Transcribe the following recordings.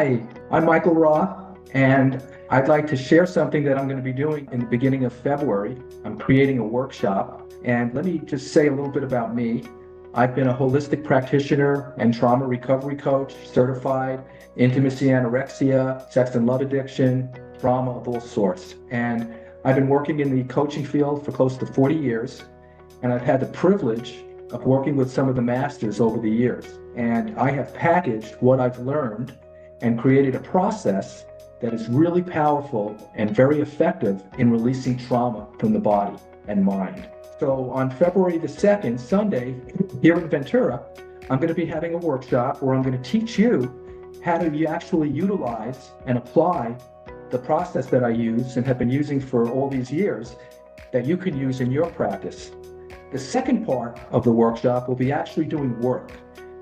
Hi, I'm Michael Roth, and I'd like to share something that I'm going to be doing in the beginning of February. I'm creating a workshop, and let me just say a little bit about me. I've been a holistic practitioner and trauma recovery coach, certified intimacy, anorexia, sex and love addiction, trauma of all sorts. And I've been working in the coaching field for close to 40 years, and I've had the privilege of working with some of the masters over the years. And I have packaged what I've learned and created a process that is really powerful and very effective in releasing trauma from the body and mind. So on February the 2nd, Sunday, here in Ventura, I'm going to be having a workshop where I'm going to teach you how to actually utilize and apply the process that I use and have been using for all these years that you can use in your practice. The second part of the workshop will be actually doing work.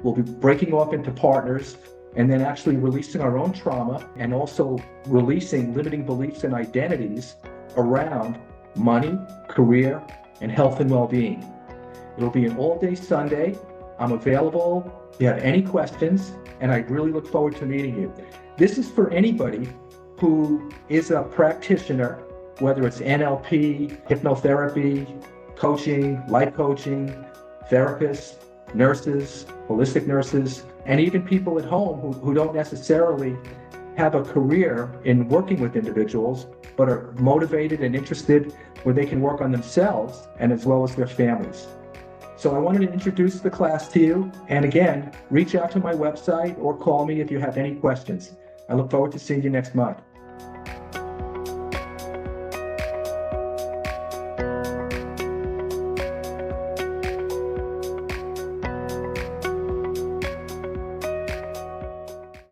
We'll be breaking off into partners and then actually releasing our own trauma and also releasing limiting beliefs and identities around money, career, and health and well-being. It'll be an all-day Sunday. I'm available if you have any questions, and I really look forward to meeting you. This is for anybody who is a practitioner, whether it's NLP, hypnotherapy, coaching, life coaching, therapists, nurses, holistic nurses, and even people at home who don't necessarily have a career in working with individuals, but are motivated and interested where they can work on themselves and as well as their families. So I wanted to introduce the class to you. And again, reach out to my website or call me if you have any questions. I look forward to seeing you next month.